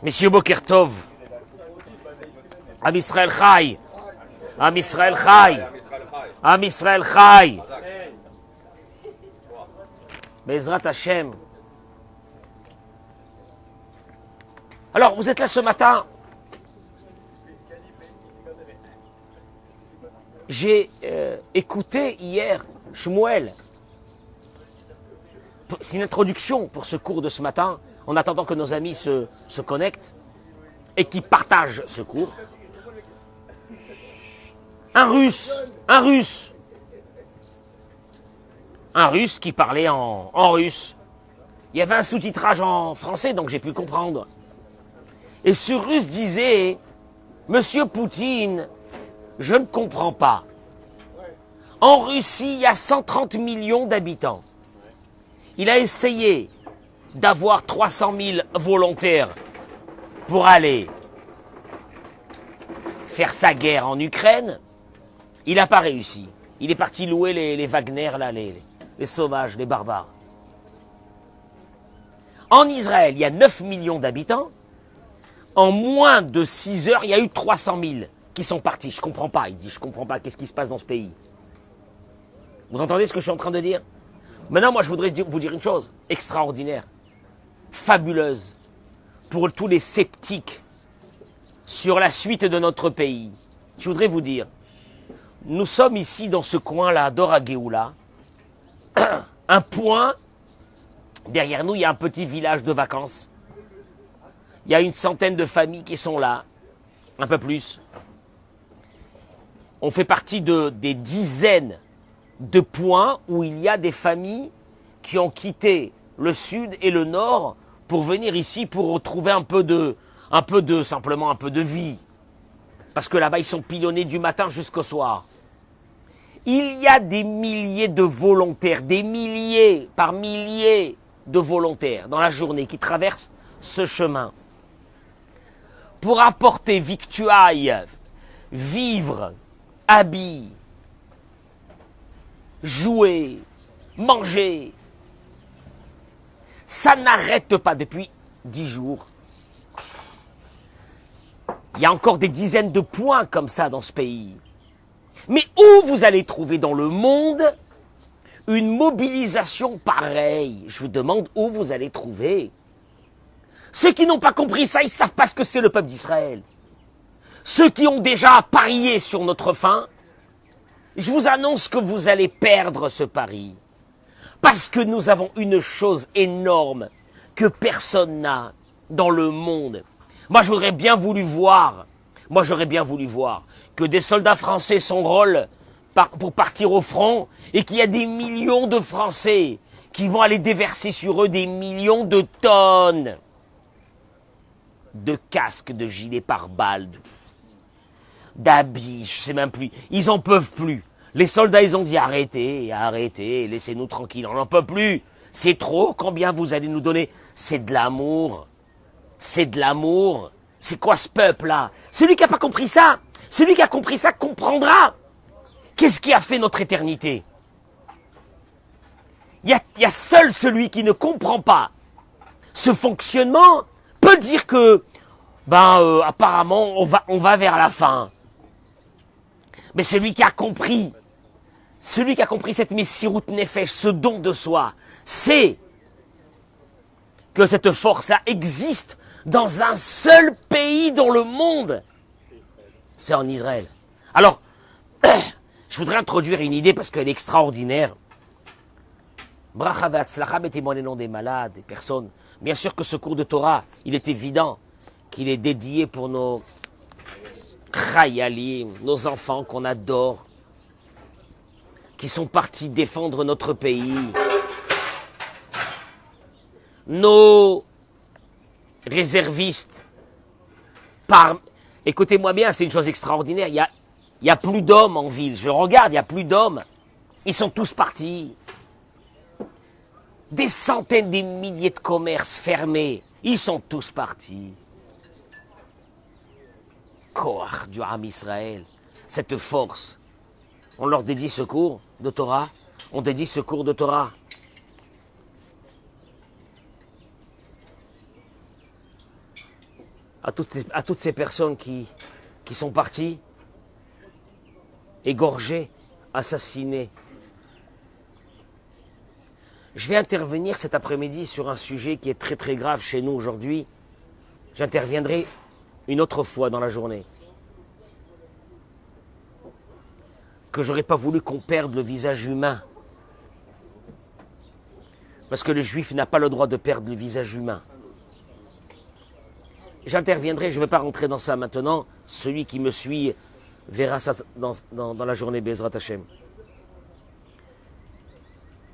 Messieurs Boker Tov, Am Israël Chai, Am Israël Chai, Am Israël Chai, Bezrat Hashem. Alors, vous êtes là ce matin. J'ai écouté hier Shmuel. C'est une introduction pour ce cours de ce matin, en attendant que nos amis se connectent et qui partagent ce cours. Un russe qui parlait en russe. Il y avait un sous-titrage en français, donc j'ai pu comprendre. Et ce russe disait, Monsieur Poutine, je ne comprends pas. En Russie, il y a 130 millions d'habitants. Il a essayé d'avoir 300 000 volontaires pour aller faire sa guerre en Ukraine. Il n'a pas réussi. Il est parti louer les Wagner, là, les sauvages, les barbares. En Israël, il y a 9 millions d'habitants. En moins de 6 heures, il y a eu 300 000 qui sont partis. Je ne comprends pas. Il dit, je ne comprends pas. Qu'est-ce qui se passe dans ce pays? Vous entendez ce que je suis en train de dire? Maintenant, moi, je voudrais vous dire une chose extraordinaire, fabuleuse, pour tous les sceptiques sur la suite de notre pays. Je voudrais vous dire, nous sommes ici dans ce coin-là, d'Ora Géoula, un point, derrière nous, il y a un petit village de vacances. Il y a une centaine de familles qui sont là, un peu plus. On fait partie des dizaines de points où il y a des familles qui ont quitté le sud et le nord pour venir ici pour retrouver simplement un peu de vie. Parce que là-bas, ils sont pilonnés du matin jusqu'au soir. Il y a des milliers de volontaires, des milliers par milliers de volontaires dans la journée qui traversent ce chemin pour apporter victuailles, vivres, habits, jouer, manger. Ça n'arrête pas depuis 10 jours. Il y a encore des dizaines de points comme ça dans ce pays. Mais où vous allez trouver dans le monde une mobilisation pareille? Je vous demande où vous allez trouver. Ceux qui n'ont pas compris ça, ils ne savent pas ce que c'est le peuple d'Israël. Ceux qui ont déjà parié sur notre fin, je vous annonce que vous allez perdre ce pari. Parce que nous avons une chose énorme que personne n'a dans le monde. Moi, j'aurais bien voulu voir que des soldats français s'enrôlent pour partir au front et qu'il y a des millions de Français qui vont aller déverser sur eux des millions de tonnes de casques, de gilets pare-balles, d'habits, je sais même plus. Ils en peuvent plus. Les soldats, ils ont dit arrêtez, laissez-nous tranquilles, on n'en peut plus. C'est trop, combien vous allez nous donner? C'est de l'amour. C'est de l'amour. C'est quoi ce peuple-là? Celui qui n'a pas compris ça, celui qui a compris ça comprendra. Qu'est-ce qui a fait notre éternité? Il y a seul celui qui ne comprend pas ce fonctionnement peut dire que, apparemment, on va vers la fin. Mais celui qui a compris cette Messirut Nefesh, ce don de soi, sait que cette force-là existe dans un seul pays dans le monde. C'est en Israël. Alors, je voudrais introduire une idée parce qu'elle est extraordinaire. Bracha ve'atzlacha, mettez-moi les noms des malades, des personnes. Bien sûr que ce cours de Torah, il est évident qu'il est dédié pour nos chayalim, nos enfants qu'on adore, qui sont partis défendre notre pays. Nos réservistes, écoutez-moi bien, c'est une chose extraordinaire, il y a plus d'hommes en ville. Je regarde, il n'y a plus d'hommes. Ils sont tous partis. Des centaines, des milliers de commerces fermés. Ils sont tous partis. Koach du Ham Israël, cette force On leur dédie ce cours de Torah. On dédie ce cours de Torah. À toutes ces personnes qui sont parties, égorgées, assassinées. Je vais intervenir cet après-midi sur un sujet qui est très très grave chez nous aujourd'hui. J'interviendrai une autre fois dans la journée. Que j'aurais pas voulu qu'on perde le visage humain. Parce que le juif n'a pas le droit de perdre le visage humain. J'interviendrai, je ne vais pas rentrer dans ça maintenant. Celui qui me suit verra ça dans la journée Bezrat Hashem.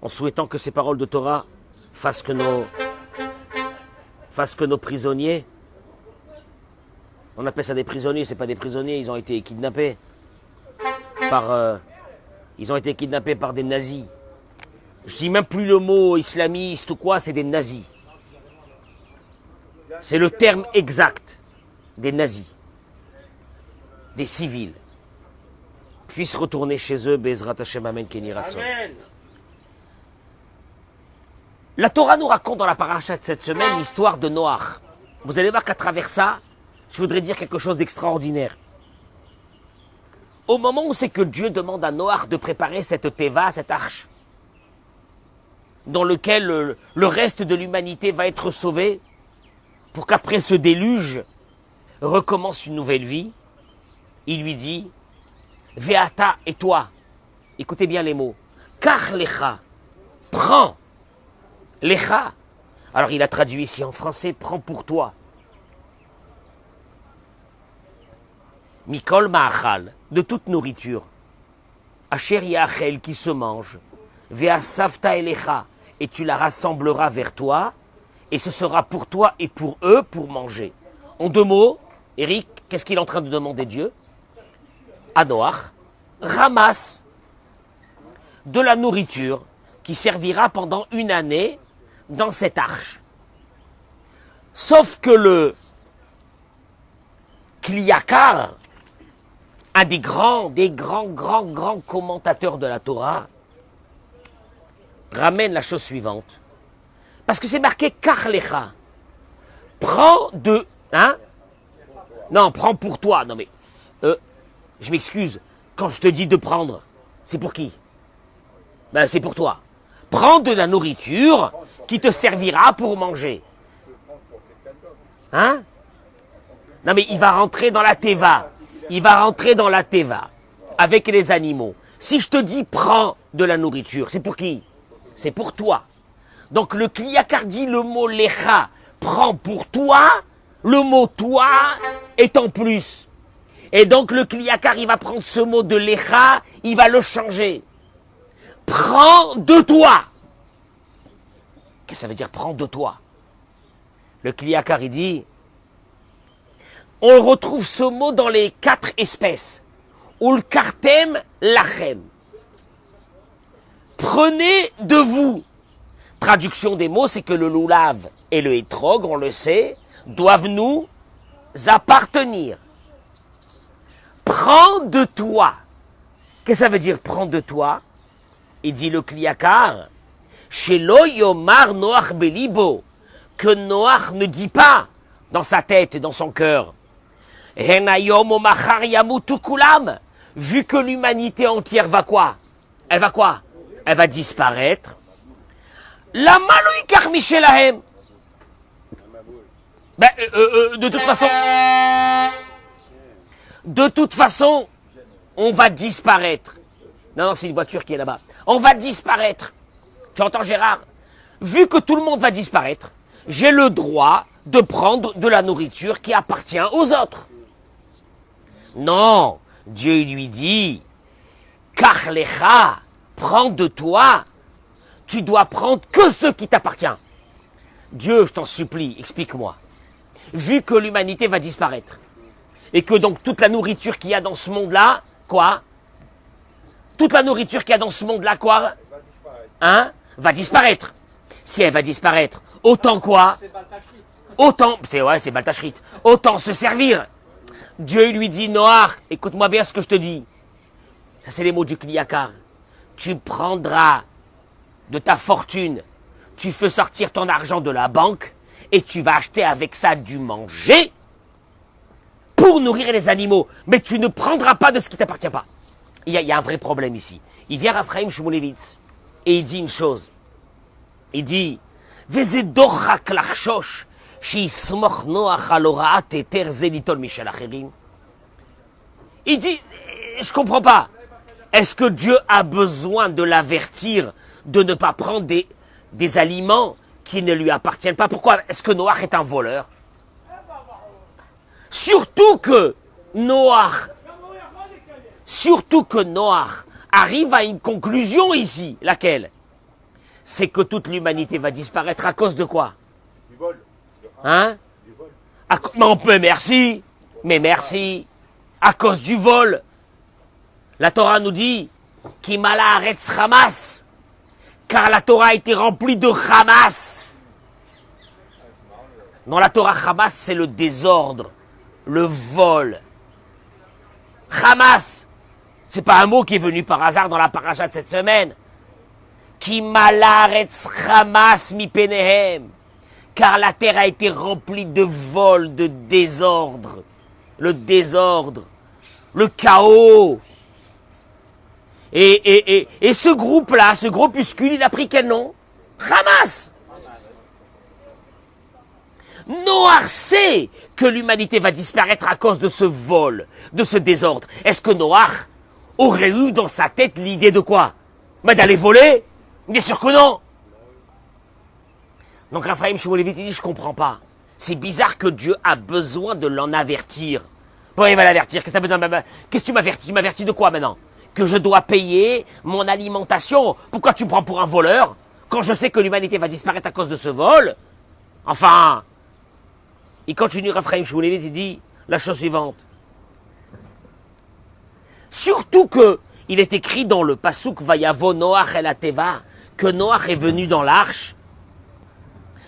En souhaitant que ces paroles de Torah fassent que nos prisonniers, on appelle ça des prisonniers, c'est pas des prisonniers, ils ont été kidnappés par des nazis. Je dis même plus le mot islamiste ou quoi, c'est des nazis. C'est le terme exact des nazis, des civils, puissent retourner chez eux, Bezrat Hashem, Amen, Keni Ratson. La Torah nous raconte dans la paracha de cette semaine l'histoire de Noach. Vous allez voir qu'à travers ça, je voudrais dire quelque chose d'extraordinaire. Au moment où c'est que Dieu demande à Noach de préparer cette teva, cette arche, dans lequel le reste de l'humanité va être sauvé, pour qu'après ce déluge recommence une nouvelle vie, il lui dit, Veata et toi, écoutez bien les mots, Kach lecha, prends, lecha, alors il a traduit ici en français, prends pour toi, Mikol ma'achal, de toute nourriture, Asher yachel qui se mange, Veasavta elecha, et tu la rassembleras vers toi, et ce sera pour toi et pour eux pour manger. En deux mots, Eric, qu'est-ce qu'il est en train de demander Dieu? À Noach, ramasse de la nourriture qui servira pendant une année dans cette arche. Sauf que le Kliakar, un des grands commentateurs de la Torah, ramène la chose suivante. Parce que c'est marqué Karlecha. Prends de... Hein? Non, prends pour toi. Non mais... je m'excuse. Quand je te dis de prendre, c'est pour qui? Ben c'est pour toi. Prends de la nourriture qui te servira pour manger. Hein? Non mais il va rentrer dans la teva. Il va rentrer dans la teva. Avec les animaux. Si je te dis prends de la nourriture, c'est pour qui? C'est pour toi. Donc le Kliakar dit le mot lecha, prends pour toi, le mot toi est en plus. Et donc le Kliakar, il va prendre ce mot de lecha, il va le changer. Prends de toi. Qu'est-ce que ça veut dire prends de toi? Le Kliakar, il dit, on retrouve ce mot dans les 4 espèces. Ulkartem lachem. Prenez de vous. Traduction des mots, c'est que le loulav et le hétrog, on le sait, doivent nous appartenir. Prends de toi. Qu'est-ce que ça veut dire prends de toi? Il dit le Kliakar, Shelo yomar Noach belibo, que Noach ne dit pas dans sa tête et dans son cœur, Henayom omachar yamutu kulam, vu que l'humanité entière va quoi? Elle va quoi? Elle va disparaître. La malouikar michelahem. Ben, de toute façon, on va disparaître. Non, c'est une voiture qui est là-bas. On va disparaître. Tu entends, Gérard? Vu que tout le monde va disparaître, j'ai le droit de prendre de la nourriture qui appartient aux autres. Non, Dieu lui dit, Karlecha, prends de toi. Tu dois prendre que ce qui t'appartient. Dieu, je t'en supplie, explique-moi. Vu que l'humanité va disparaître, et que donc toute la nourriture qu'il y a dans ce monde-là, quoi? Toute la nourriture qu'il y a dans ce monde-là, quoi? Hein? Va disparaître. Si elle va disparaître, autant quoi? Autant, c'est Baltachrit. Autant se servir. Dieu lui dit, Noach, écoute-moi bien ce que je te dis. Ça c'est les mots du Kliakar. Tu prendras de ta fortune, tu fais sortir ton argent de la banque et tu vas acheter avec ça du manger pour nourrir les animaux. Mais tu ne prendras pas de ce qui ne t'appartient pas. Il y a un vrai problème ici. Il vient Raphaïm Shmulevitz et il dit une chose. Il dit Vezedorchak lachshosh sheismoch noach al horaat eter ze litol mishel acherim. Il dit, je comprends pas. Est-ce que Dieu a besoin de l'avertir de ne pas prendre des aliments qui ne lui appartiennent pas? Pourquoi? Est-ce que Noach est un voleur? Surtout que Noach arrive à une conclusion ici. Laquelle? C'est que toute l'humanité va disparaître à cause de quoi? Du vol. Hein? Mais merci. Mais merci. À cause du vol. La Torah nous dit Kimala Haaretz Hamas, car la Torah a été remplie de Hamas. Dans la Torah, Hamas, c'est le désordre, le vol. Hamas, c'est pas un mot qui est venu par hasard dans la paracha de cette semaine. Kimala Haaretz Hamas mi penehem, car la terre a été remplie de vol, de désordre. Le désordre, le chaos. Et ce groupe-là, ce groupuscule, il a pris quel nom? Hamas. Noach sait que l'humanité va disparaître à cause de ce vol, de ce désordre. Est-ce que Noach aurait eu dans sa tête l'idée de quoi? D'aller voler? Bien sûr que non. Donc Raphaïm Shmulevitz dit, je comprends pas. C'est bizarre que Dieu a besoin de l'en avertir. Pourquoi il va l'avertir? Qu'est-ce que tu m'avertis? Tu m'avertis de quoi maintenant? Que je dois payer mon alimentation? Pourquoi tu me prends pour un voleur quand je sais que l'humanité va disparaître à cause de ce vol? Enfin, il continue Raphaïm Shmulevitz, il dit la chose suivante. Surtout que il est écrit dans le Pasuk Vayavo Noach el Ateva que Noach est venu dans l'arche.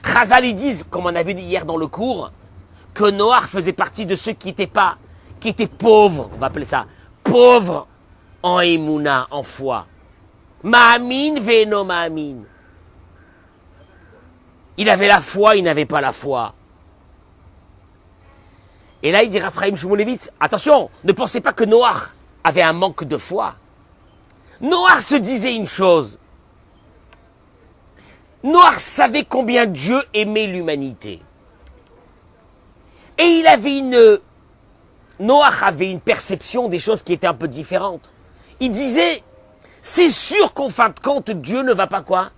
Chazal, ils disent, comme on a vu hier dans le cours, que Noach faisait partie de ceux qui étaient pauvres, on va appeler ça, pauvres en émouna, en foi. Ma'amin ve'eno ma'amin. Il avait la foi, il n'avait pas la foi. Et là, il dit Raphaïm Shmulevitz, attention, ne pensez pas que Noach avait un manque de foi. Noach se disait une chose. Noach savait combien Dieu aimait l'humanité. Et Noach avait une perception des choses qui étaient un peu différentes. Il disait, c'est sûr qu'en fin de compte, Dieu ne va pas quoi?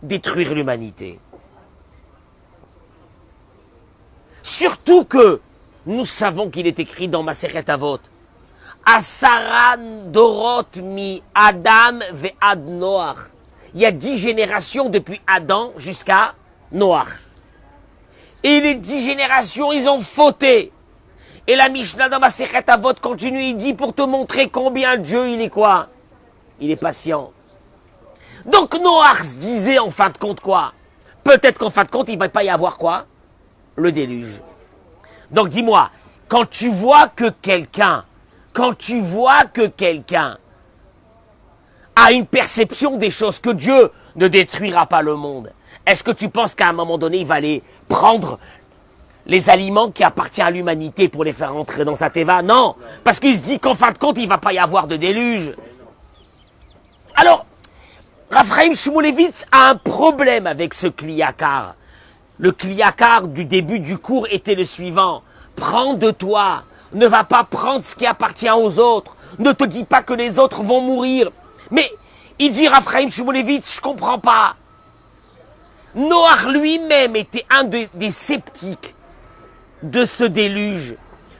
Détruire l'humanité. Surtout que nous savons qu'il est écrit dans Masechet Avot, Asaran Dorot mi Adam ve'ad Noach. Il y a 10 générations depuis Adam jusqu'à Noach. Et les 10 générations, ils ont fauté. Et la Mishnah dans Masechet Avot continue, il dit pour te montrer combien Dieu, il est quoi? Il est patient. Donc Noach se disait en fin de compte quoi? Peut-être qu'en fin de compte, il ne va pas y avoir quoi? Le déluge. Donc dis-moi, quand tu vois que quelqu'un a une perception des choses, que Dieu ne détruira pas le monde, est-ce que tu penses qu'à un moment donné, il va aller prendre les aliments qui appartiennent à l'humanité pour les faire rentrer dans sa teva? Non, parce qu'il se dit qu'en fin de compte, il ne va pas y avoir de déluge. Alors, Raphaïm Shmulevitz a un problème avec ce Kliakar. Le Kliakar du début du cours était le suivant. Prends de toi, ne va pas prendre ce qui appartient aux autres. Ne te dis pas que les autres vont mourir. Mais il dit Raphaïm Shmulevitz, je comprends pas. Noach lui-même était un des sceptiques de ce déluge.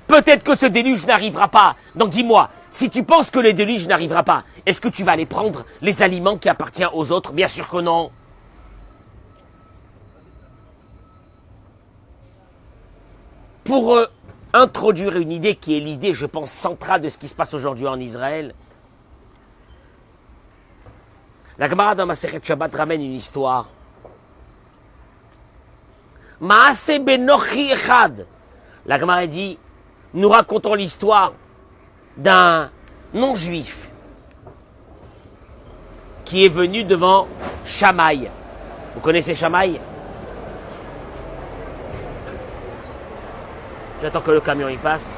Peut-être que ce déluge n'arrivera pas. Donc dis-moi, si tu penses que le déluge n'arrivera pas, est-ce que tu vas aller prendre les aliments qui appartiennent aux autres? Bien sûr que non. Pour introduire une idée qui est l'idée, je pense, centrale de ce qui se passe aujourd'hui en Israël, la Gemara dans Masechet Shabbat ramène une histoire. Maaseh benochi echad. La Gemara dit, nous racontons l'histoire d'un non-juif qui est venu devant Shamaï. Vous connaissez Shamaï? J'attends que le camion y passe.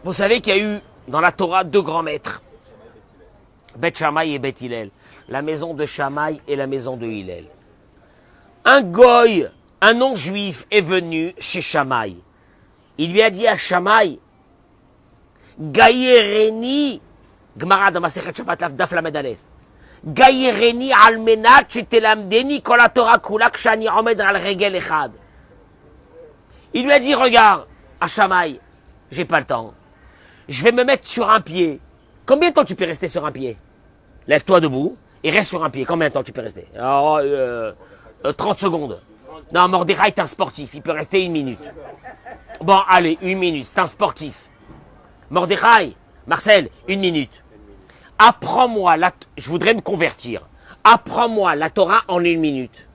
Vous savez qu'il y a eu dans la Torah deux grands maîtres, Beth Shammai et Beth Hillel, la maison de Shammai et la maison de Hillel. Un goy, un non-juif est venu chez Shammai. Il lui a dit à Shammai, Gaïreni, Gemara dans Masechet Shabbat Daf Lamed Aleph, Gaïreni almenat shetelamdeni kol haTorah kula kshani omed al regel echad. Il lui a dit, regarde, à Shammai, j'ai pas le temps. Je vais me mettre sur un pied. Combien de temps tu peux rester sur un pied? Lève-toi debout et reste sur un pied. Combien de temps tu peux rester? Alors, 30 secondes. Non, Mordechai est un sportif. Il peut rester 1 minute. Bon, allez, 1 minute. C'est un sportif. Mordechai, Marcel, 1 minute. Apprends-moi, je voudrais me convertir. Apprends-moi la Torah en 1 minute.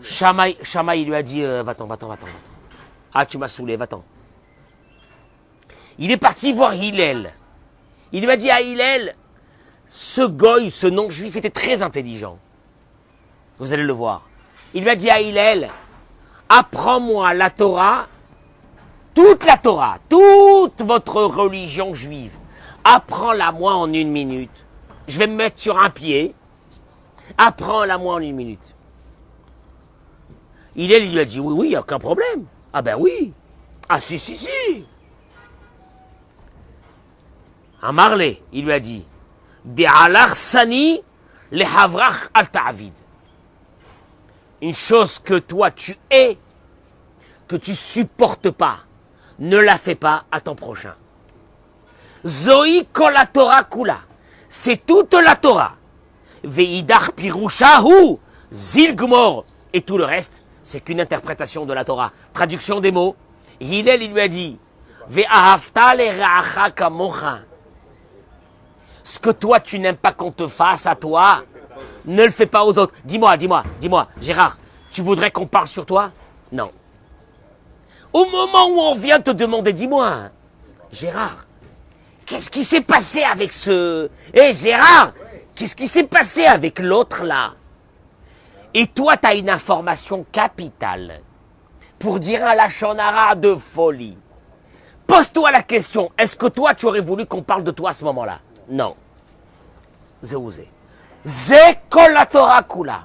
Shammai, il lui a dit, va-t'en. Ah, tu m'as saoulé, va-t'en. Il est parti voir Hillel. Il lui a dit à Hillel, ce goy, ce non-juif était très intelligent. Vous allez le voir. Il lui a dit à Hillel, apprends-moi la Torah, toute votre religion juive. Apprends-la moi en 1 minute. Je vais me mettre sur un pied. Apprends-la moi en 1 minute. Hillel, il lui a dit, oui, il n'y a aucun problème. Ah ben oui. Ah si. Un Marley, il lui a dit, De'alarsani le havrach al ta'avid. Une chose que toi tu es, que tu supportes pas, ne la fais pas à ton prochain. Zoi kol haTorah kula. C'est toute la Torah. Ve'idach pirushahu zilgmor. Et tout le reste, c'est qu'une interprétation de la Torah. Traduction des mots. Hillel, il lui a dit, Ve'ahavta le'ra'acha kamocha. Ce que toi, tu n'aimes pas qu'on te fasse à toi, ne le fais pas aux autres. Dis-moi, Gérard, tu voudrais qu'on parle sur toi? Non. Au moment où on vient te demander, dis-moi, Gérard, qu'est-ce qui s'est passé avec ce... Gérard, qu'est-ce qui s'est passé avec l'autre là? Et toi, tu as une information capitale pour dire un lachon hara de folie. Pose-toi la question, est-ce que toi, tu aurais voulu qu'on parle de toi à ce moment-là? Non. Zéouzé. Zé kol haTorah kula.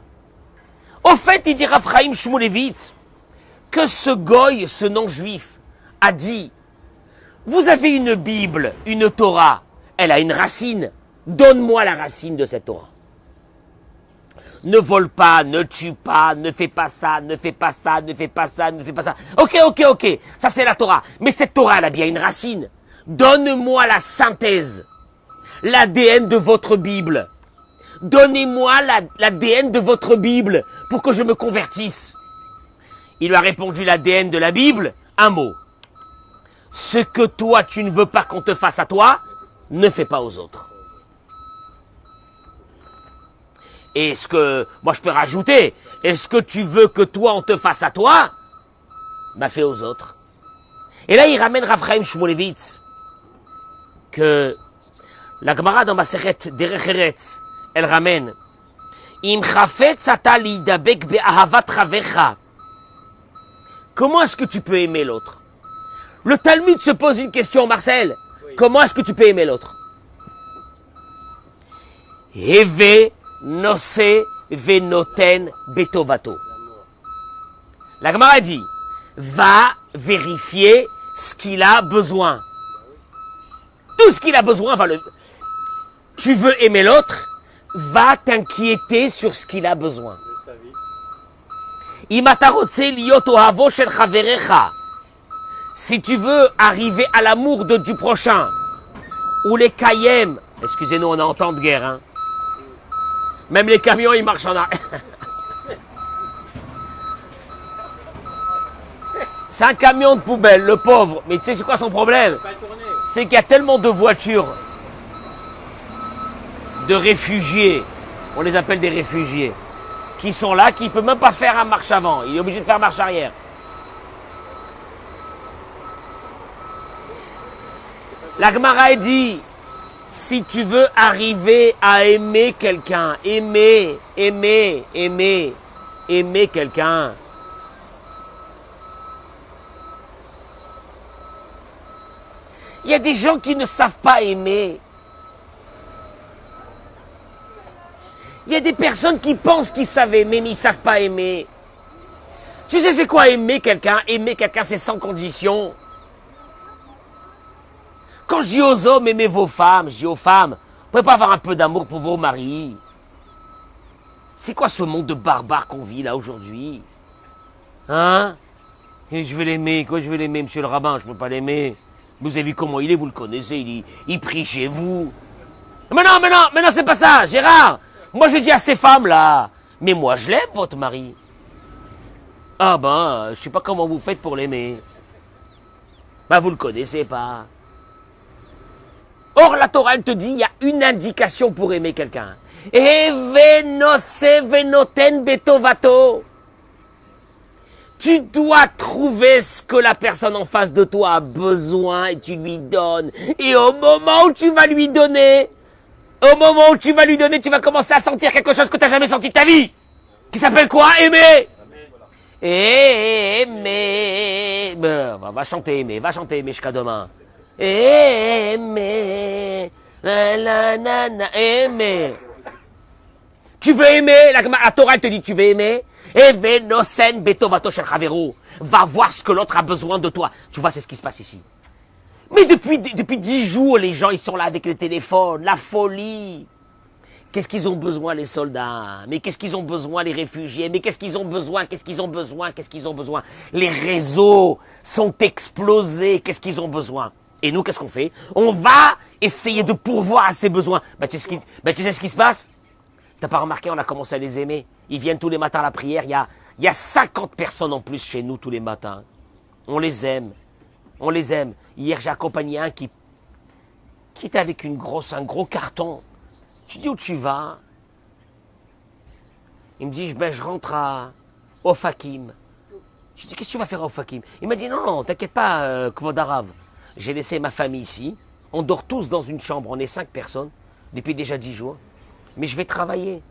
Au fait, il dit Rav Chaim Shmulevitz que ce goy, ce non-juif, a dit, vous avez une Bible, une Torah, elle a une racine. Donne-moi la racine de cette Torah. Ne vole pas, ne tue pas, ne fais pas ça, ne fais pas ça, ne fais pas ça, ne fais pas ça. Ok, ça c'est la Torah. Mais cette Torah, elle a bien une racine. Donne-moi la synthèse. L'ADN de votre Bible. Donnez-moi l'ADN de votre Bible pour que je me convertisse. Il lui a répondu l'ADN de la Bible, un mot. Ce que toi tu ne veux pas qu'on te fasse à toi, ne fais pas aux autres. Et ce que, moi je peux rajouter, est-ce que tu veux que toi on te fasse à toi? Bah fais aux autres. Et là il ramène Rav Chaim Shmulevitz que la Gemara dans Masechet Derech Eretz, elle ramène Im chafetz ata lidabek be'ahavat chavecha. Comment est-ce que tu peux aimer l'autre? Le Talmud se pose une question, Marcel. Oui. Comment est-ce que tu peux aimer l'autre? Heve nose venoten betovato. La Gemara dit, va vérifier ce qu'il a besoin. Tout ce qu'il a besoin, va le... Tu veux aimer l'autre, va t'inquiéter sur ce qu'il a besoin. Si tu veux arriver à l'amour du prochain, ou les kayem, excusez-nous, on est en temps de guerre, hein. Même les camions, ils marchent en arrière. C'est un camion de poubelle, le pauvre. Mais tu sais c'est quoi son problème? C'est qu'il y a tellement de voitures de réfugiés, on les appelle des réfugiés, qui sont là, qui ne peut même pas faire un marche avant. Il est obligé de faire marche arrière. La Gemara dit, si tu veux arriver à aimer quelqu'un, aimer quelqu'un, il y a des gens qui ne savent pas aimer. Il y a des personnes qui pensent qu'ils savent aimer, mais ils ne savent pas aimer. Tu sais c'est quoi aimer quelqu'un? Aimer quelqu'un, c'est sans condition. Quand je dis aux hommes, aimez vos femmes, je dis aux femmes, vous pouvez pas avoir un peu d'amour pour vos maris? C'est quoi ce monde de barbares qu'on vit là aujourd'hui? Hein? Et je vais l'aimer, quoi je vais l'aimer, monsieur le rabbin, je ne peux pas l'aimer. Vous avez vu comment il est, vous le connaissez, il prie chez vous. Mais non, c'est pas ça, Gérard. Moi je dis à ces femmes-là, mais moi je l'aime, votre mari. Ah ben, je sais pas comment vous faites pour l'aimer. Ben vous le connaissez pas. Or la Torah elle te dit, il y a une indication pour aimer quelqu'un. Evenose venoten betovato. Tu dois trouver ce que la personne en face de toi a besoin et tu lui donnes. Et au moment où tu vas lui donner, tu vas commencer à sentir quelque chose que tu n'as jamais senti de ta vie. Qui s'appelle quoi? Aimer. Aimer. Va chanter aimer jusqu'à demain. Aimer. Aimer. Tu veux aimer, la Torah elle te dit tu veux aimer. Evenosen betovato shel chavero. Va voir ce que l'autre a besoin de toi. Tu vois, c'est ce qui se passe ici. Mais depuis 10 jours, les gens, ils sont là avec les téléphones, la folie. Qu'est-ce qu'ils ont besoin, les soldats? Mais qu'est-ce qu'ils ont besoin, les réfugiés? Mais qu'est-ce qu'ils ont besoin? Les réseaux sont explosés. Qu'est-ce qu'ils ont besoin? Et nous, qu'est-ce qu'on fait? On va essayer de pourvoir à ces besoins. Tu sais ce qui se passe? T'as pas remarqué, on a commencé à les aimer. Ils viennent tous les matins à la prière. Il y a 50 personnes en plus chez nous tous les matins. On les aime. Hier, j'ai accompagné un qui était avec un gros carton. Tu dis où tu vas? Il me dit, je rentre à Ofakim. Je dis, qu'est-ce que tu vas faire à Ofakim? Il m'a dit, non, t'inquiète pas, Kvod Arav. J'ai laissé ma famille ici. On dort tous dans une chambre. On est 5 personnes depuis déjà 10 jours. Mais je vais travailler.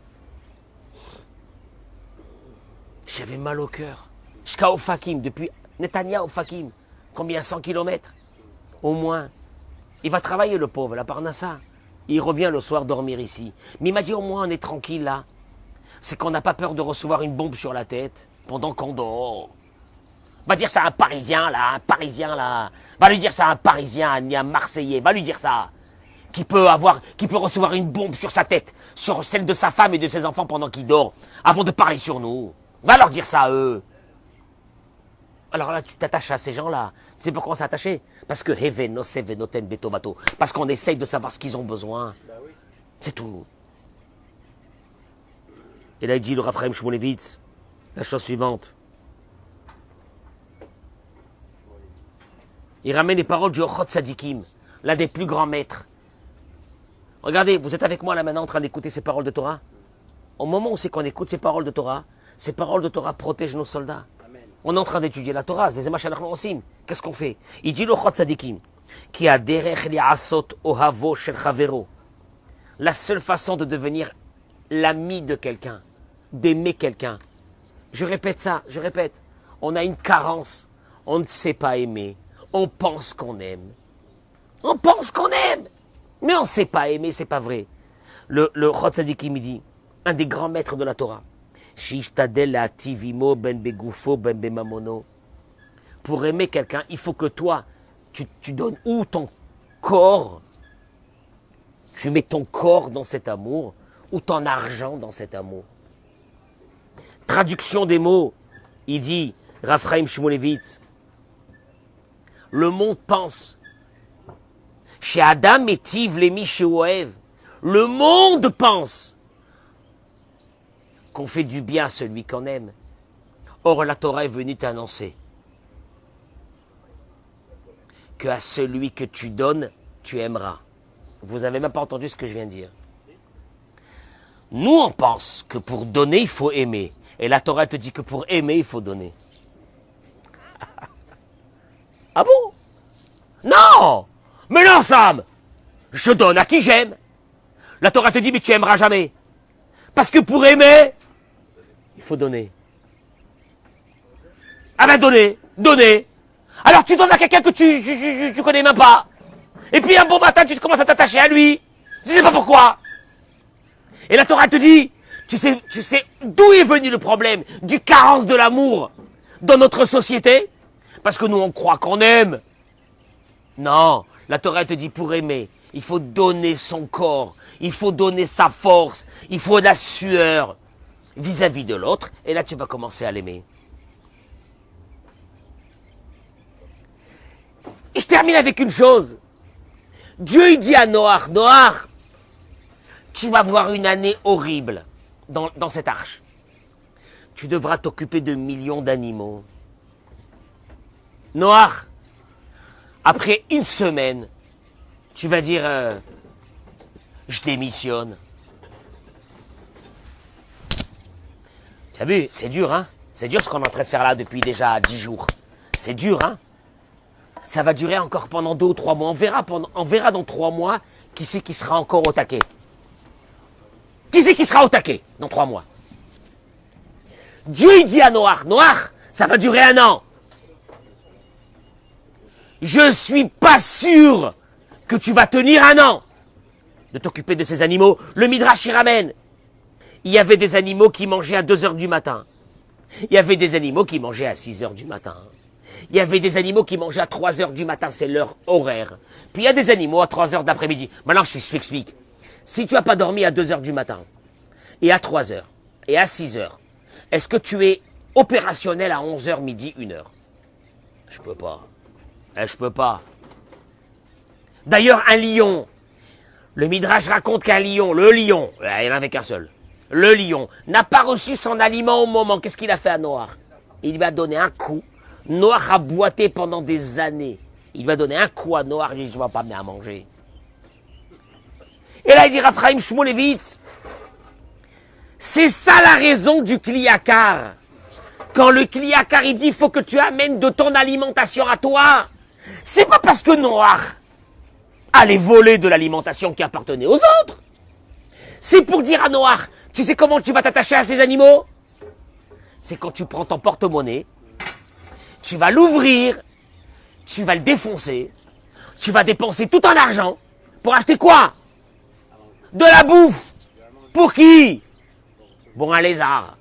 J'avais mal au cœur. Jusqu'à Ofakim, depuis Netanya Ofakim. Combien? 100 kilomètres? Au moins. Il va travailler, le pauvre, la Parnassa. Il revient le soir dormir ici. Mais il m'a dit, au moins, on est tranquille là. C'est qu'on n'a pas peur de recevoir une bombe sur la tête pendant qu'on dort. Va dire ça à un Parisien là. Va lui dire ça à un Parisien, un Marseillais. Va lui dire ça. Qui peut recevoir une bombe sur sa tête, sur celle de sa femme et de ses enfants pendant qu'il dort, avant de parler sur nous. Va leur dire ça à eux. Alors là, tu t'attaches à ces gens-là. Tu sais pourquoi on s'est attaché? Parce que parce qu'on essaye de savoir ce qu'ils ont besoin. C'est tout. Et là, il dit le Raphaël Shmulevitz, la chose suivante. Il ramène les paroles du Ochot Sadikim, l'un des plus grands maîtres. Regardez, vous êtes avec moi là maintenant en train d'écouter ces paroles de Torah. Au moment où c'est qu'on écoute ces paroles de Torah protègent nos soldats. Amen. On est en train d'étudier la Torah, qu'est-ce qu'on fait? Il dit le Chot Sadikim, qui a derech li'asot ohavo shel chavero. La seule façon de devenir l'ami de quelqu'un, d'aimer quelqu'un. Je répète. On a une carence. On ne sait pas aimer. On pense qu'on aime. Mais on ne sait pas aimer, c'est pas vrai. Le Chot Sadikim, il dit, un des grands maîtres de la Torah, pour aimer quelqu'un, il faut que toi, tu donnes où ton corps, tu mets ton corps dans cet amour, ou ton argent dans cet amour. Traduction des mots, il dit, Raphaël Shmulevitz, le monde pense, chez Adam et Tiv, les Mishéoev, le monde pense qu'on fait du bien à celui qu'on aime. Or, la Torah est venue t'annoncer qu'à celui que tu donnes, tu aimeras. Vous n'avez même pas entendu ce que je viens de dire. Nous, on pense que pour donner, il faut aimer. Et la Torah te dit que pour aimer, il faut donner. Ah bon? Non! Mais non, Sam! Je donne à qui j'aime. La Torah te dit, mais tu aimeras jamais. Parce que pour aimer, il faut donner. Ah ben donner. Alors tu donnes à quelqu'un que tu connais même pas. Et puis un bon matin, tu commences à t'attacher à lui. Tu sais pas pourquoi. Et la Torah te dit, tu sais d'où est venu le problème du carence de l'amour dans notre société? Parce que nous, on croit qu'on aime. Non, la Torah te dit, pour aimer, il faut donner son corps, il faut donner sa force, il faut de la sueur vis-à-vis de l'autre, et là tu vas commencer à l'aimer. Et je termine avec une chose. Dieu il dit à Noach, Noach, tu vas voir une année horrible dans cette arche. Tu devras t'occuper de millions d'animaux. Noach, après une semaine, tu vas dire, je démissionne. Tu as vu, c'est dur, hein? C'est dur ce qu'on est en train de faire là depuis déjà 10 jours. C'est dur, hein? Ça va durer encore pendant 2 ou 3 mois. On verra dans 3 mois qui c'est qui sera encore au taquet. Qui c'est qui sera au taquet dans 3 mois? Dieu il dit à Noach, Noach, ça va durer 1 an. Je suis pas sûr que tu vas tenir 1 an de t'occuper de ces animaux. Le Midrash y ramène. Il y avait des animaux qui mangeaient à 2 heures du matin. Il y avait des animaux qui mangeaient à 6 heures du matin. Il y avait des animaux qui mangeaient à 3 heures du matin, c'est leur horaire. Puis il y a des animaux à 3 heures d'après-midi. Maintenant, je t'explique. Si tu n'as pas dormi à 2 heures du matin, et à 3 heures, et à 6 heures, est-ce que tu es opérationnel à 11 heures, midi, 1 heure? Je peux pas. Je peux pas. D'ailleurs, un lion, le Midrash raconte qu'un lion, le lion, il n'y en avait qu'un seul, le lion n'a pas reçu son aliment au moment. Qu'est-ce qu'il a fait à Noach? Il lui a donné un coup. Noach a boité pendant des années. Il lui a donné un coup à Noach, il dit, tu vas pas venir à manger. Et là, il dit, Raphaïm Shmulevitz, c'est ça la raison du kliakar. Quand le kliakar, il dit, il faut que tu amènes de ton alimentation à toi. C'est pas parce que Noach allait voler de l'alimentation qui appartenait aux autres. C'est pour dire à Noach, tu sais comment tu vas t'attacher à ces animaux? C'est quand tu prends ton porte-monnaie, tu vas l'ouvrir, tu vas le défoncer, tu vas dépenser tout ton argent pour acheter quoi? De la bouffe. Pour qui? Bon, un lézard.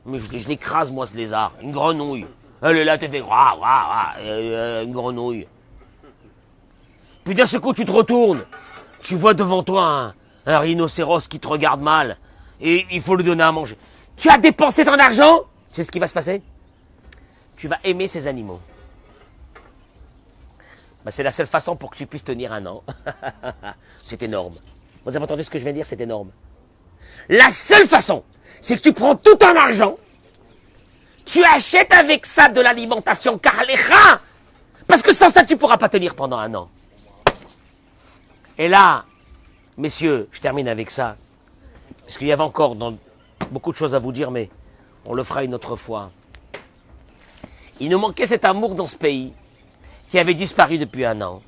Mais je l'écrase, moi, ce lézard. Une grenouille. Elle est là, tu fais une grenouille. Puis d'un seul coup, tu te retournes. Tu vois devant toi un rhinocéros qui te regarde mal. Et il faut lui donner à manger. Tu as dépensé ton argent? Tu sais ce qui va se passer? Tu vas aimer ces animaux. Ben, c'est la seule façon pour que tu puisses tenir 1 an. C'est énorme. Vous avez entendu ce que je viens de dire? C'est énorme. La seule façon, c'est que tu prends tout ton argent, tu achètes avec ça de l'alimentation karlecha, parce que sans ça, tu ne pourras pas tenir pendant 1 an. Et là, messieurs, je termine avec ça, parce qu'il y avait encore beaucoup de choses à vous dire, mais on le fera une autre fois. Il nous manquait cet amour dans ce pays, qui avait disparu depuis 1 an.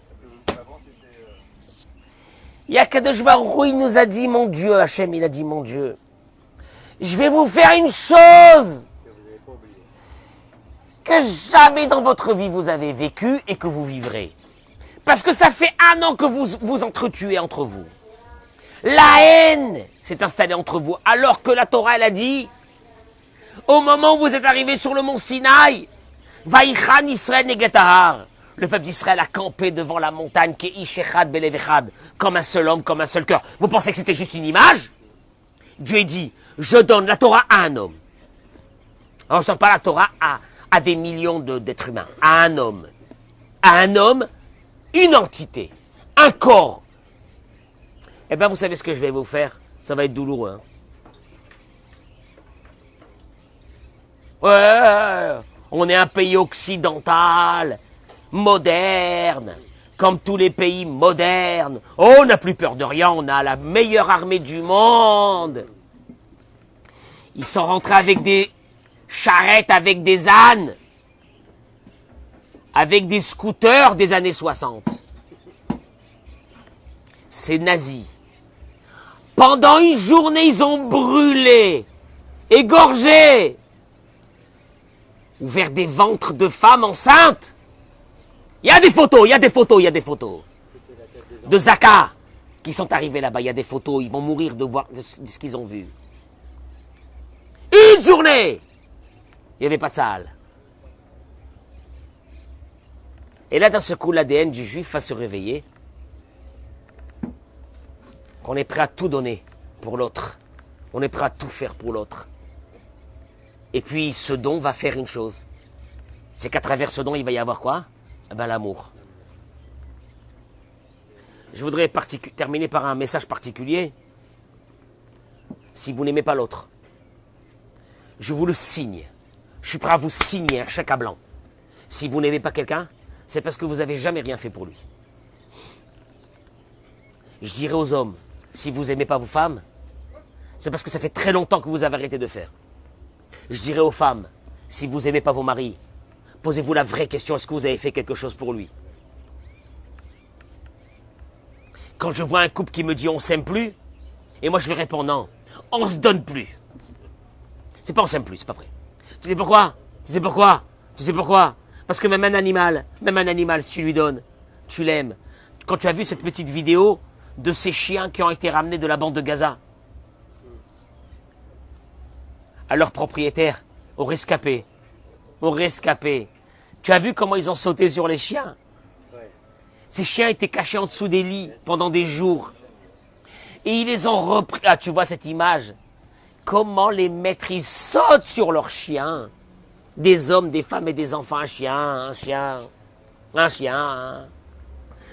Yakadosh Baruch Hu, il nous a dit, mon Dieu, Hachem, il a dit, mon Dieu, je vais vous faire une chose que jamais dans votre vie vous avez vécu et que vous vivrez. Parce que ça fait 1 an que vous vous entretuez entre vous. La haine s'est installée entre vous, alors que la Torah, elle a dit, au moment où vous êtes arrivés sur le mont Sinaï, Vaïchan Israël Negetahar, le peuple d'Israël a campé devant la montagne, Ke'ishechad Belevechad, comme un seul homme, comme un seul cœur. Vous pensez que c'était juste une image? Dieu dit, je donne la Torah à un homme. Alors je ne donne pas la Torah à des millions d'êtres humains, à un homme. À un homme, une entité, un corps. Eh bien, vous savez ce que je vais vous faire? Ça va être douloureux. Hein? Ouais, on est un pays occidental, moderne, comme tous les pays modernes. Oh, on n'a plus peur de rien, on a la meilleure armée du monde. Ils sont rentrés avec des charrettes, avec des ânes, avec des scooters des années 60. ces nazis, pendant une journée, ils ont brûlé, égorgé, ouvert des ventres de femmes enceintes. Il y a des photos, il y a des photos, il y a des photos. De Zaka, qui sont arrivés là-bas, il y a des photos, ils vont mourir de voir de ce qu'ils ont vu. Une journée, il n'y avait pas de salle. Et là, d'un seul coup, l'ADN du juif va se réveiller. Qu'on est prêt à tout donner pour l'autre. On est prêt à tout faire pour l'autre. Et puis, ce don va faire une chose. C'est qu'à travers ce don, il va y avoir quoi? Eh ben, l'amour. Je voudrais terminer par un message particulier. Si vous n'aimez pas l'autre, je vous le signe. Je suis prêt à vous signer un chèque à blanc. Si vous n'aimez pas quelqu'un, c'est parce que vous n'avez jamais rien fait pour lui. Je dirais aux hommes, si vous n'aimez pas vos femmes, c'est parce que ça fait très longtemps que vous avez arrêté de faire. Je dirais aux femmes, si vous n'aimez pas vos maris, posez-vous la vraie question, est-ce que vous avez fait quelque chose pour lui? Quand je vois un couple qui me dit on s'aime plus, et moi je lui réponds non, on se donne plus. C'est pas on s'aime plus, c'est pas vrai. Tu sais pourquoi? Tu sais pourquoi? Tu sais pourquoi? Parce que même un animal, si tu lui donnes, tu l'aimes. Quand tu as vu cette petite vidéo de ces chiens qui ont été ramenés de la bande de Gaza, à leur propriétaire, aux rescapés. Tu as vu comment ils ont sauté sur les chiens? Ces chiens étaient cachés en dessous des lits pendant des jours. Et ils les ont repris. Ah, tu vois cette image? Comment les maîtres, ils sautent sur leurs chiens. Des hommes, des femmes et des enfants. Un chien.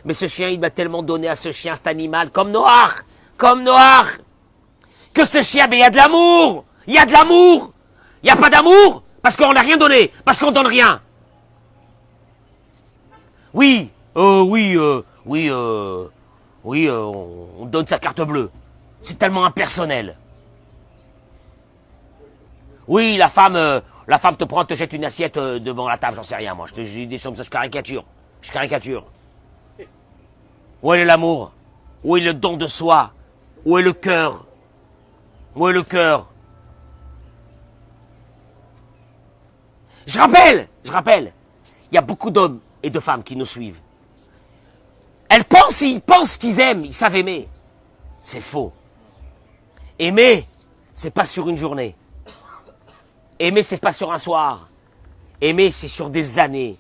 Mais ce chien, il m'a tellement donné à ce chien, cet animal, comme Noir, que ce chien, mais il y a de l'amour. Il y a pas d'amour parce qu'on n'a rien donné, parce qu'on donne rien. Oui, on donne sa carte bleue. C'est tellement impersonnel. Oui, la femme te prend, te jette une assiette devant la table, j'en sais rien, moi. Je dis des choses comme ça, je caricature. Où est l'amour? Où est le don de soi? Où est le cœur? Je rappelle, il y a beaucoup d'hommes et de femmes qui nous suivent. Ils pensent qu'ils aiment, ils savent aimer. C'est faux. Aimer, c'est pas sur une journée. Aimer, c'est pas sur un soir. Aimer, c'est sur des années.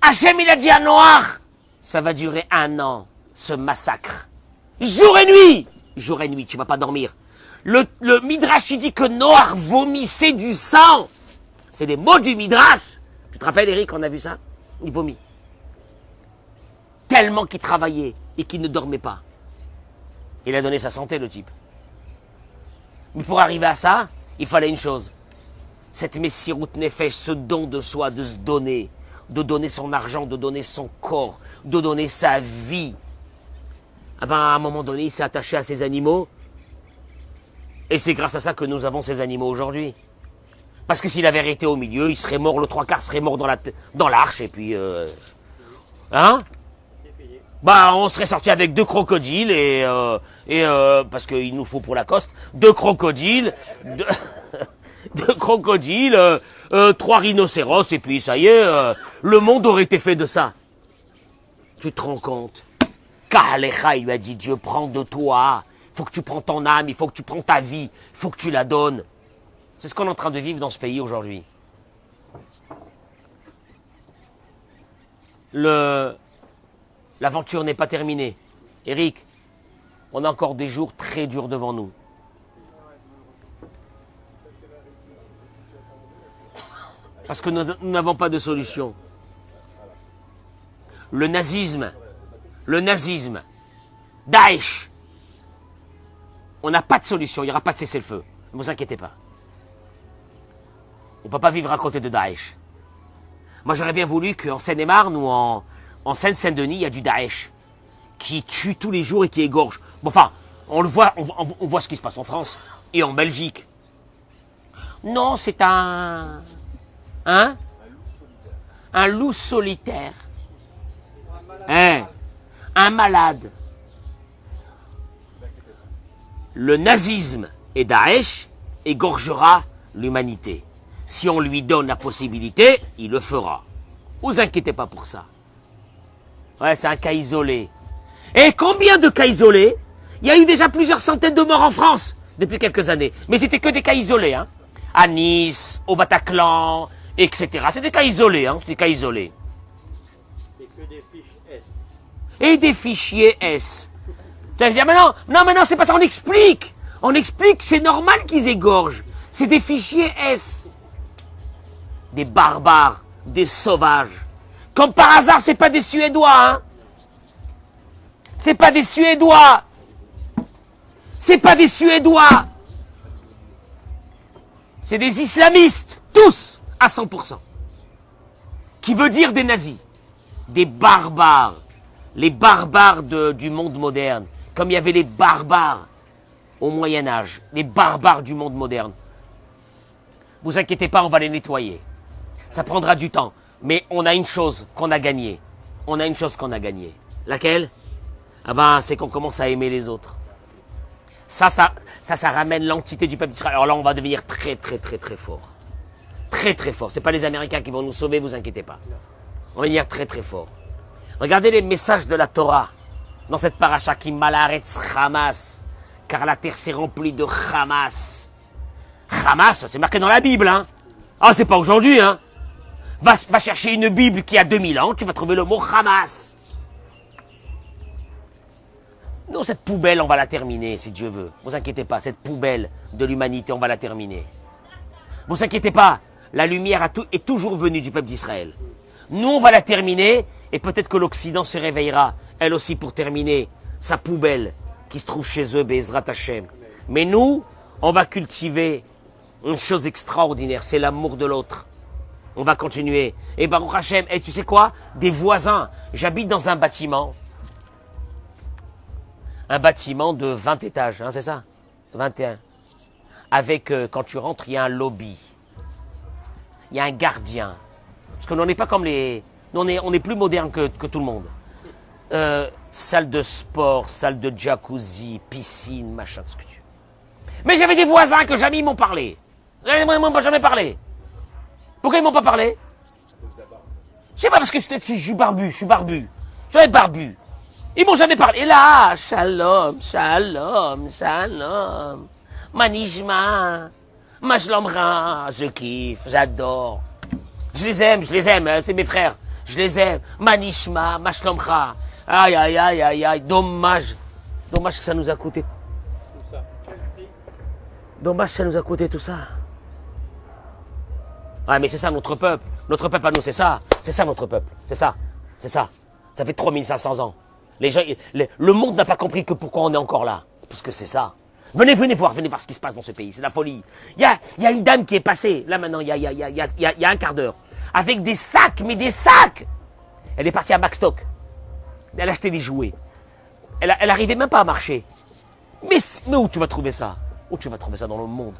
Hachem, il a dit à Noir, ça va durer 1 an, ce massacre. Jour et nuit, tu vas pas dormir. Le Midrash, il dit que Noir vomissait du sang. C'est les mots du Midrash. Tu te rappelles, Eric, on a vu ça? Il vomit. Tellement qu'il travaillait et qu'il ne dormait pas. Il a donné sa santé, le type. Mais pour arriver à ça, il fallait une chose. Cette Messirut Nefesh, ce don de soi, de se donner, de donner son argent, de donner son corps, de donner sa vie. Ah ben, à un moment donné, il s'est attaché à ces animaux. Et c'est grâce à ça que nous avons ces animaux aujourd'hui. Parce que s'il avait arrêté au milieu, il serait mort, le 3/4 serait mort dans l'arche, et puis... Bah, on serait sorti avec 2 crocodiles, parce qu'il nous faut pour Lacoste, 2 crocodiles, 2 crocodiles, 3 rhinocéros, et puis ça y est, le monde aurait été fait de ça. Tu te rends compte? Kalecha, il lui a dit, Dieu prend de toi, il faut que tu prends ton âme, il faut que tu prends ta vie, il faut que tu la donnes. C'est ce qu'on est en train de vivre dans ce pays aujourd'hui. L'aventure n'est pas terminée. Eric, on a encore des jours très durs devant nous. Parce que nous n'avons pas de solution. Le nazisme, Daesh, on n'a pas de solution, il n'y aura pas de cessez-le-feu. Ne vous inquiétez pas. On ne peut pas vivre à côté de Daesh. Moi, j'aurais bien voulu qu'en Seine-et-Marne ou en Seine-Saint-Denis, il y a du Daesh qui tue tous les jours et qui égorge. Bon, enfin, on le voit, on voit ce qui se passe en France et en Belgique. Non, c'est un loup solitaire. un malade. Le nazisme et Daesh égorgera l'humanité. Si on lui donne la possibilité, il le fera. Vous inquiétez pas pour ça. Ouais, c'est un cas isolé. Et combien de cas isolés? Il y a eu déjà plusieurs centaines de morts en France depuis quelques années. Mais c'était que des cas isolés, hein. À Nice, au Bataclan, etc. C'est des cas isolés, hein. C'est des cas isolés. C'est que des fiches S. Et des fichiers S. Tu vas dire, mais non, c'est pas ça, on explique. On explique que c'est normal qu'ils égorgent. C'est des fichiers S. Des barbares, des sauvages. Comme par hasard, c'est pas des Suédois, hein. C'est pas des Suédois. C'est pas des Suédois. C'est des islamistes, tous, à 100%. Qui veut dire des nazis. Des barbares. Les barbares du monde moderne. Comme il y avait les barbares au Moyen-Âge. Les barbares du monde moderne. Vous inquiétez pas, on va les nettoyer. Ça prendra du temps. Mais on a une chose qu'on a gagnée. On a une chose qu'on a gagnée. Laquelle? Ah ben, c'est qu'on commence à aimer les autres. Ça ramène l'entité du peuple d'Israël. Alors là, on va devenir très fort. Très fort. C'est pas les Américains qui vont nous sauver, vous inquiétez pas. On va devenir très fort. Regardez les messages de la Torah dans cette paracha qui malaretz Hamas, car la terre s'est remplie de Hamas. Hamas, c'est marqué dans la Bible, hein. Ah, c'est pas aujourd'hui, hein. Va chercher une Bible qui a 2000 ans, tu vas trouver le mot Hamas. Non, cette poubelle, on va la terminer, si Dieu veut. Vous inquiétez pas, cette poubelle de l'humanité, on va la terminer. Vous inquiétez pas, la lumière est toujours venue du peuple d'Israël. Nous, on va la terminer, et peut-être que l'Occident se réveillera, elle aussi, pour terminer sa poubelle qui se trouve chez eux, Be'ezrat Hashem. Mais nous, on va cultiver une chose extraordinaire, c'est l'amour de l'autre. On va continuer. Et Baruch Hashem, et tu sais quoi? Des voisins. J'habite dans un bâtiment de 20 étages, hein, c'est ça? 21. Avec, quand tu rentres, il y a un lobby. Il y a un gardien. Parce que nous, on n'est pas comme les... Nous, on est plus moderne que tout le monde. Salle de sport, salle de jacuzzi, piscine, machin, ce que tu veux. Mais j'avais des voisins que jamais ils m'ont parlé. Ils m'ont jamais parlé. Pourquoi ils m'ont pas parlé? Je sais pas, parce que je suis barbu. Je suis barbu. Ils m'ont jamais parlé. Et là, shalom. Manishma. Majlamra. Je kiffe, j'adore. Je les aime, c'est mes frères. Je les aime. Manishma, Mashlamra. Aïe. Dommage que ça nous a coûté. Dommage que ça nous a coûté tout ça. Ah, mais c'est ça notre peuple. Notre peuple à nous, c'est ça. C'est ça notre peuple. C'est ça. Ça fait 3500 ans. Les gens, le monde n'a pas compris que pourquoi on est encore là. Parce que c'est ça. Venez voir ce qui se passe dans ce pays. C'est la folie. Il y a une dame qui est passée, là maintenant, il y a un quart d'heure, avec des sacs, mais des sacs. Elle est partie à Maxstock. Elle a acheté des jouets. Elle arrivait même pas à marcher. Mais où tu vas trouver ça? Où tu vas trouver ça dans le monde?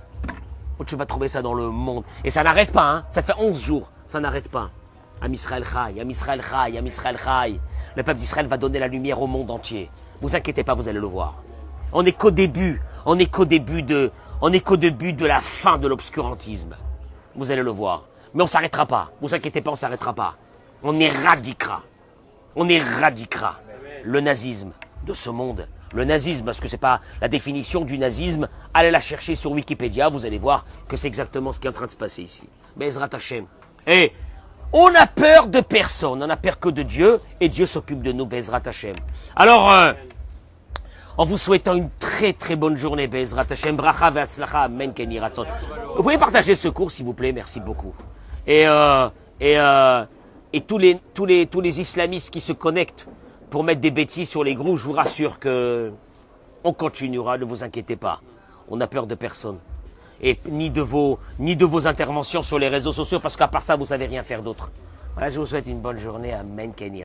Où tu vas trouver ça dans le monde? Et ça n'arrête pas, hein. Ça fait 11 jours. Ça n'arrête pas. Am Israël Chai. Le peuple d'Israël va donner la lumière au monde entier. Vous inquiétez pas, vous allez le voir. On n'est qu'au début. On n'est qu'au début de la fin de l'obscurantisme. Vous allez le voir. Mais on s'arrêtera pas. Vous inquiétez pas, on s'arrêtera pas. On éradiquera le nazisme de ce monde. Le nazisme, parce que c'est pas la définition du nazisme, allez la chercher sur Wikipédia, vous allez voir que c'est exactement ce qui est en train de se passer ici. Be'ezrat Hashem. Et on a peur de personne, on a peur que de Dieu, et Dieu s'occupe de nous, Be'ezrat Hashem. Alors, en vous souhaitant une très bonne journée, Be'ezrat Hashem, bracha ve'atzlacha, amen ken yiratzon. Vous pouvez partager ce cours, s'il vous plaît, merci beaucoup. Et tous les islamistes qui se connectent pour mettre des bêtises sur les groupes, je vous rassure que on continuera, ne vous inquiétez pas. On n'a peur de personne. Et ni de vos interventions sur les réseaux sociaux, parce qu'à part ça, vous savez rien faire d'autre. Voilà, je vous souhaite une bonne journée. Amen, Kenya.